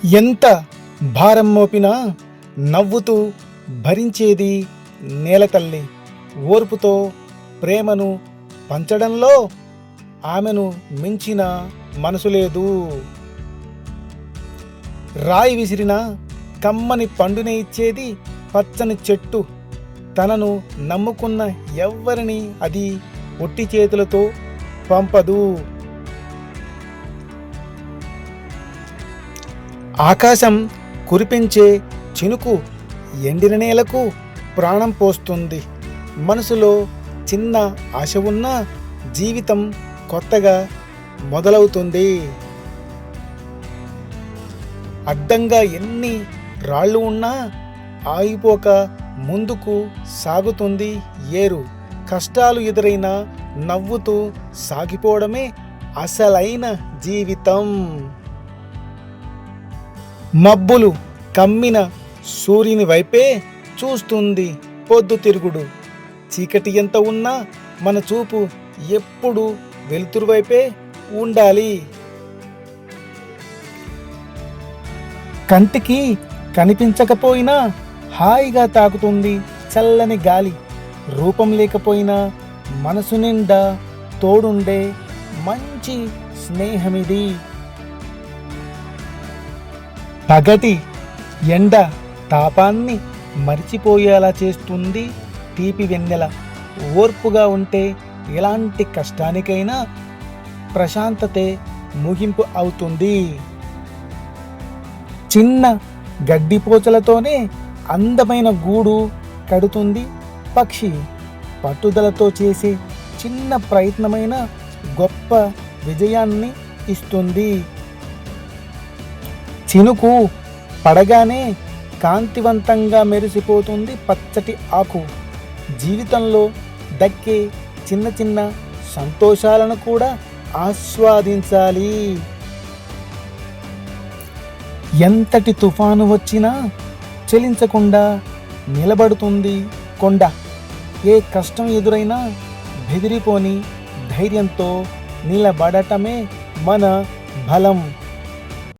ఎంత భారం మోపినా నవ్వుతూ భరించేది నేలతల్లి. ఓర్పుతో ప్రేమను పంచడంలో ఆమెను మించిన మనసు లేదు. రాయి విసిరిన కమ్మని పండునే ఇచ్చేది పచ్చని చెట్టు. తనను నమ్ముకున్న ఎవ్వరిని అది ఒట్టి చేతులతో పంపదు. ఆకాశం కురిపించే చినుకు ఎండిన నేలకు ప్రాణం పోస్తుంది. మనసులో చిన్న ఆశ ఉన్న జీవితం కొత్తగా మొదలవుతుంది. అడ్డంగా ఎన్ని రాళ్ళు ఉన్నా ఆగిపోక ముందుకు సాగుతుంది ఏరు. కష్టాలు ఎదురైనా నవ్వుతూ సాగిపోవడమే అసలైన జీవితం. మబ్బులు కమ్మిన సూర్యుని వైపే చూస్తుంది పొద్దుతిరుగుడు. చీకటి ఎంత ఉన్నా మన చూపు ఎప్పుడు వెలుతురు వైపే ఉండాలి. కంటికి కనిపించకపోయినా హాయిగా తాకుతుంది చల్లని గాలి. రూపం లేకపోయినా మనసు నిండా తోడుండే మంచి స్నేహమిది. పగటి ఎండ తాపాన్ని మరిచిపోయేలా చేస్తుంది తీపి వెన్నెల. ఓర్పుగా ఉంటే ఎలాంటి కష్టానికైనా ప్రశాంతతే ముగింపు అవుతుంది. చిన్న గడ్డిపోచలతోనే అందమైన గూడు కడుతుంది పక్షి. పట్టుదలతో చేసే చిన్న ప్రయత్నమైన గొప్ప విజయాన్ని ఇస్తుంది. చినుకు పడగానే కాంతివంతంగా మెరిసిపోతుంది పచ్చటి ఆకు. జీవితంలో దక్కే చిన్న చిన్న సంతోషాలను కూడా ఆస్వాదించాలి. ఎంతటి తుఫాను వచ్చినా చలించకుండా నిలబడుతుంది కొండ. ఏ కష్టం ఎదురైనా బెదిరిపోని ధైర్యంతో నిలబడటమే మన బలం.